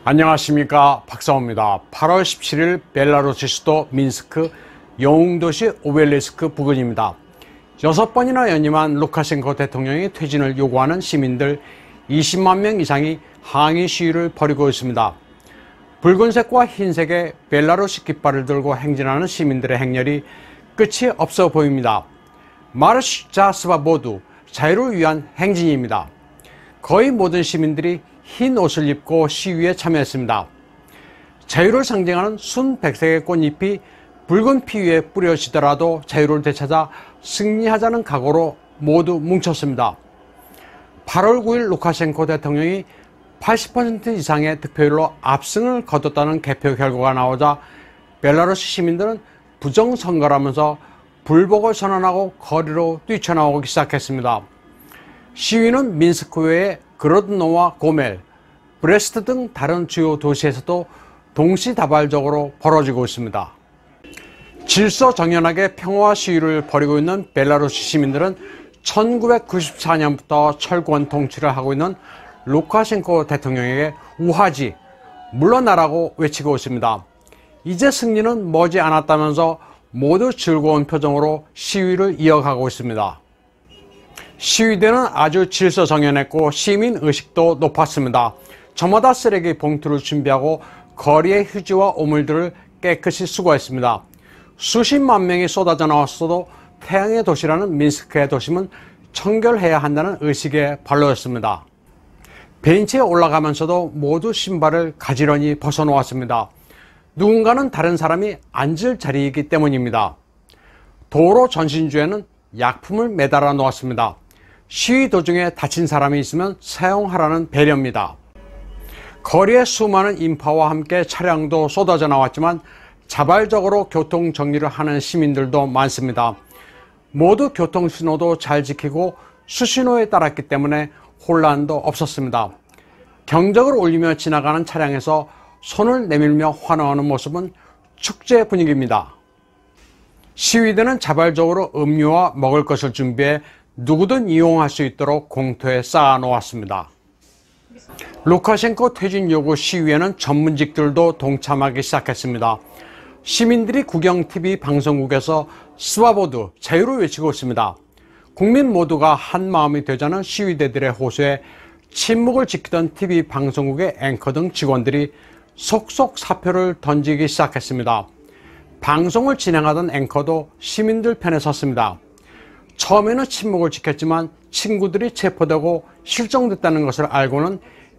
안녕하십니까, 박사호입니다. 8월 17일 벨라루스 수도 민스크 영웅도시 오벨리스크 부근입니다. 6번이나 연임한 루카셴코 대통령의 퇴진을 요구하는 시민들 20만 명 이상이 항의 시위를 벌이고 있습니다. 붉은색과 흰색의 벨라루스 깃발을 들고 행진하는 시민들의 행렬이 끝이 없어 보입니다. 마르시 자 스바보두, 자유를 위한 행진입니다. 거의 모든 시민들이 흰 옷을 입고 시위에 참여했습니다. 자유를 상징하는 순백색의 꽃잎이 붉은 피 위에 뿌려지더라도 자유를 되찾아 승리하자는 각오로 모두 뭉쳤습니다. 8월 9일 루카셴코 대통령이 80% 이상의 득표율로 압승을 거뒀다는 개표 결과가 나오자 벨라루스 시민들은 부정선거라면서 불복을 선언하고 거리로 뛰쳐나오기 시작했습니다. 시위는 민스크 외에 그로드노와 고멜, 브레스트 등 다른 주요 도시에서도 동시다발적으로 벌어지고 있습니다. 질서정연하게 평화 시위를 벌이고 있는 벨라루스 시민들은 1994년부터 철권 통치를 하고 있는 루카셴코 대통령에게 우하지, 물러나라고 외치고 있습니다. 이제 승리는 머지 않았다면서 모두 즐거운 표정으로 시위를 이어가고 있습니다. 시위대는 아주 질서정연했고 시민의식도 높았습니다. 저마다 쓰레기 봉투를 준비하고 거리의 휴지와 오물들을 깨끗이 수거했습니다. 수십만 명이 쏟아져 나왔어도 태양의 도시라는 민스크의 도심은 청결해야 한다는 의식에 발로였습니다. 벤치에 올라가면서도 모두 신발을 가지런히 벗어놓았습니다. 누군가는 다른 사람이 앉을 자리이기 때문입니다. 도로 전신주에는 약품을 매달아 놓았습니다. 시위 도중에 다친 사람이 있으면 사용하라는 배려입니다. 거리에 수많은 인파와 함께 차량도 쏟아져 나왔지만 자발적으로 교통 정리를 하는 시민들도 많습니다. 모두 교통신호도 잘 지키고 수신호에 따랐기 때문에 혼란도 없었습니다. 경적을 울리며 지나가는 차량에서 손을 내밀며 환호하는 모습은 축제 분위기입니다. 시위대는 자발적으로 음료와 먹을 것을 준비해 누구든 이용할 수 있도록 공터에 쌓아 놓았습니다. 루카셴코 퇴진 요구 시위에는 전문직들도 동참하기 시작했습니다. 시민들이 국영TV 방송국에서 스바보두, 자유를 외치고 있습니다. 국민 모두가 한 마음이 되자는 시위대들의 호소에 침묵을 지키던 TV 방송국의 앵커 등 직원들이 속속 사표를 던지기 시작했습니다. 방송을 진행하던 앵커도 시민들 편에 섰습니다. 처음에는 침묵을 지켰지만 친구들이 체포되고 실종됐다는 것을 알고는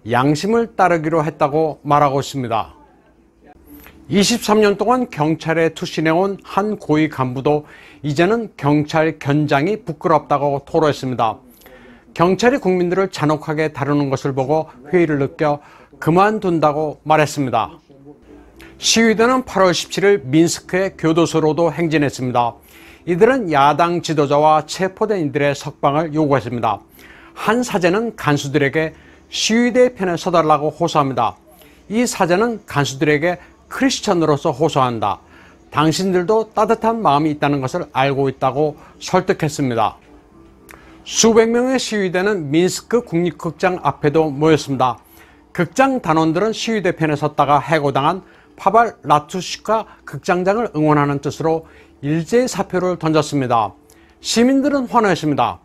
양심을 따르기로 했다고 말하고 있습니다. 23년 동안 경찰에 투신해온 한 고위 간부도 이제는 경찰 견장이 부끄럽다고 토로했습니다. 경찰이 국민들을 잔혹하게 다루는 것을 보고 회의를 느껴 그만둔다고 말했습니다. 시위대는 8월 17일 민스크의 교도소로도 행진했습니다. 이들은 야당 지도자와 체포된 이들의 석방을 요구했습니다. 한 사제는 간수들에게 시위대의 편에 서달라고 호소합니다. 이 사제는 간수들에게 크리스천으로서 호소한다. 당신들도 따뜻한 마음이 있다는 것을 알고 있다고 설득했습니다. 수백 명의 시위대는 민스크 국립극장 앞에도 모였습니다. 극장 단원들은 시위대 편에 섰다가 해고당한 파발 라투슈카 극장장을 응원하는 뜻으로 일제히 사표를 던졌습니다. 시민들은 환호했습니다.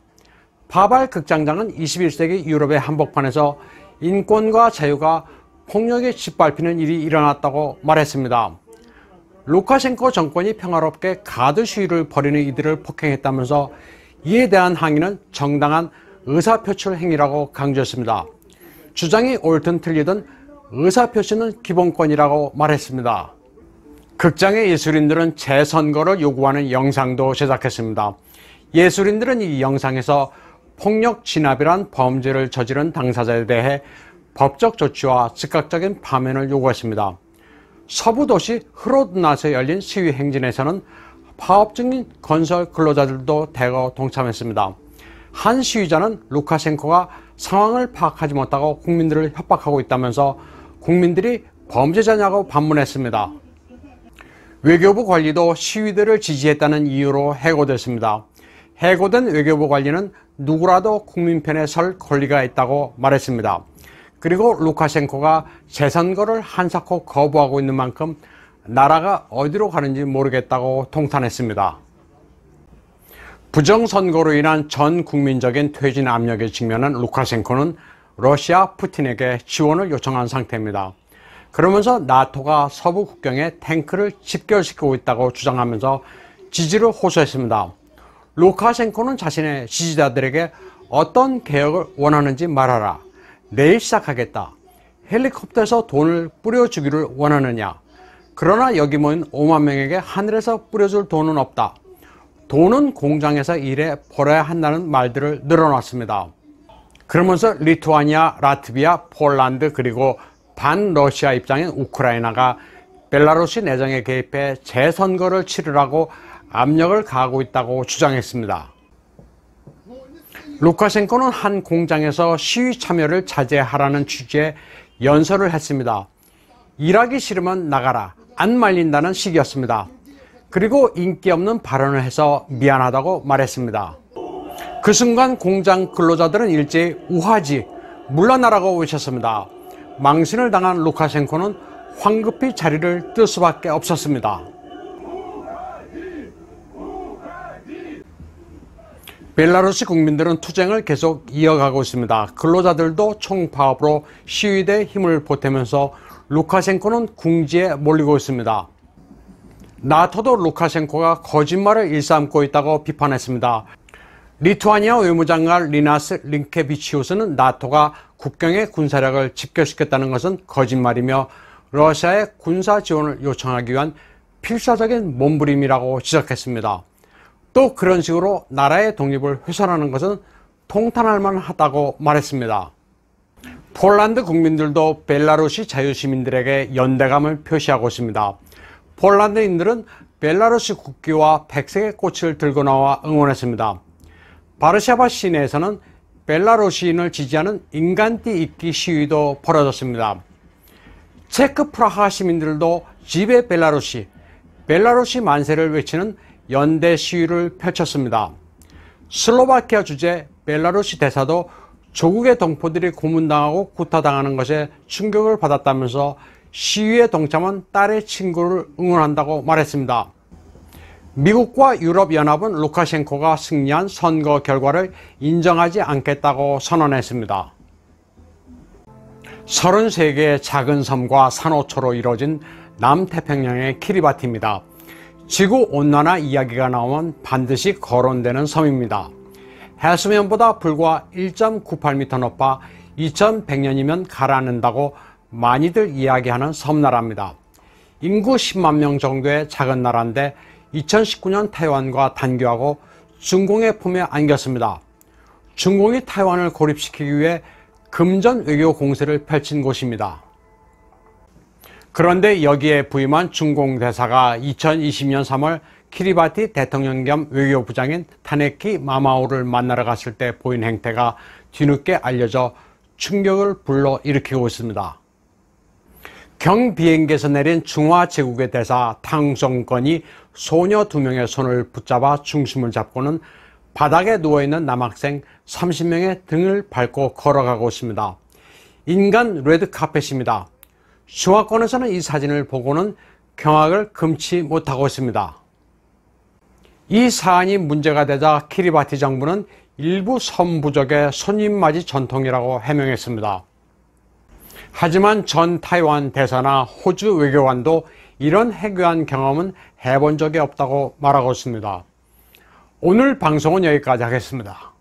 파발 극장장은 21세기 유럽의 한복판에서 인권과 자유가 폭력에 짓밟히는 일이 일어났다고 말했습니다. 루카셴코 정권이 평화롭게 가드 시위를 벌이는 이들을 폭행했다면서 이에 대한 항의는 정당한 의사표출 행위라고 강조했습니다. 주장이 옳든 틀리든 의사표시는 기본권이라고 말했습니다. 극장의 예술인들은 재선거를 요구하는 영상도 제작했습니다. 예술인들은 이 영상에서 폭력 진압이란 범죄를 저지른 당사자에 대해 법적 조치와 즉각적인 파면을 요구했습니다. 서부 도시 흐로드나스에 열린 시위 행진에서는 파업 중인 건설 근로자들도 대거 동참했습니다. 한 시위자는 루카셴코가 상황을 파악하지 못하고 국민들을 협박하고 있다면서 국민들이 범죄자냐고 반문했습니다. 외교부 관리도 시위대를 지지했다는 이유로 해고됐습니다. 해고된 외교부 관리는 누구라도 국민 편에 설 권리가 있다고 말했습니다. 그리고 루카셴코가 재선거를 한사코 거부하고 있는 만큼 나라가 어디로 가는지 모르겠다고 통탄했습니다. 부정선거로 인한 전 국민적인 퇴진 압력에 직면한 루카셴코는 러시아 푸틴에게 지원을 요청한 상태입니다. 그러면서 나토가 서부 국경에 탱크를 집결시키고 있다고 주장하면서 지지를 호소했습니다. 루카셴코는 자신의 지지자들에게 어떤 개혁을 원하는지 말하라. 내일 시작하겠다. 헬리콥터에서 돈을 뿌려주기를 원하느냐. 그러나 여기 모인 5만 명에게 하늘에서 뿌려줄 돈은 없다. 돈은 공장에서 일해 벌어야 한다는 말들을 늘어놨습니다. 그러면서 리투아니아, 라트비아, 폴란드 그리고 반러시아 입장인 우크라이나가 벨라루시 내정에 개입해 재선거를 치르라고 압력을 가하고 있다고 주장했습니다. 루카셴코는 한 공장에서 시위 참여를 자제하라는 취지의 연설을 했습니다. 일하기 싫으면 나가라. 안 말린다는 식이었습니다. 그리고 인기 없는 발언을 해서 미안하다고 말했습니다. 그 순간 공장 근로자들은 일제히 우하지, 물러나라고 외쳤습니다. 망신을 당한 루카셴코는 황급히 자리를 뜰 수밖에 없었습니다. 벨라루시 국민들은 투쟁을 계속 이어가고 있습니다. 근로자들도 총파업으로 시위대에 힘을 보태면서 루카셴코는 궁지에 몰리고 있습니다. 나토도 루카셴코가 거짓말을 일삼고 있다고 비판했습니다. 리투아니아 외무장관 리나스 링케비치우스는 나토가 국경에 군사력을 집결시켰다는 것은 거짓말이며 러시아에 군사 지원을 요청하기 위한 필사적인 몸부림이라고 지적했습니다. 또 그런 식으로 나라의 독립을 훼손하는 것은 통탄할 만하다고 말했습니다. 폴란드 국민들도 벨라루시 자유시민들에게 연대감을 표시하고 있습니다. 폴란드인들은 벨라루시 국기와 백색의 꽃을 들고 나와 응원했습니다. 바르샤바 시내에서는 벨라루시인을 지지하는 인간띠 입기 시위도 벌어졌습니다. 체크 프라하 시민들도 집에 벨라루시, 벨라루시 만세를 외치는 연대 시위를 펼쳤습니다. 슬로바키아 주재 벨라루시 대사도 조국의 동포들이 고문당하고 구타당하는 것에 충격을 받았다면서 시위에 동참한 딸의 친구를 응원한다고 말했습니다. 미국과 유럽연합은 루카셴코가 승리한 선거 결과를 인정하지 않겠다고 선언했습니다. 33개의 작은 섬과 산호초로 이루어진 남태평양의 키리바티입니다. 지구온난화 이야기가 나오면 반드시 거론되는 섬입니다. 해수면보다 불과 1.98m 높아 2100년이면 가라앉는다고 많이들 이야기하는 섬나라입니다. 인구 10만 명 정도의 작은 나라인데 2019년 타이완과 단교하고 중공의 품에 안겼습니다. 중공이 타이완을 고립시키기 위해 금전 외교 공세를 펼친 곳입니다. 그런데 여기에 부임한 중공 대사가 2020년 3월 키리바티 대통령 겸 외교부장인 타네키 마마오를 만나러 갔을 때 보인 행태가 뒤늦게 알려져 충격을 불러일으키고 있습니다. 경비행기에서 내린 중화제국의 대사 탕정권이 소녀 2명의 손을 붙잡아 중심을 잡고는 바닥에 누워있는 남학생 30명의 등을 밟고 걸어가고 있습니다. 인간 레드카펫입니다. 중화권에서는 이 사진을 보고는 경악을 금치 못하고 있습니다. 이 사안이 문제가 되자 키리바티 정부는 일부 섬 부족의 손님맞이 전통이라고 해명했습니다. 하지만 전 타이완 대사나 호주 외교관도 이런 해괴한 경험은 해본 적이 없다고 말하고 있습니다. 오늘 방송은 여기까지 하겠습니다.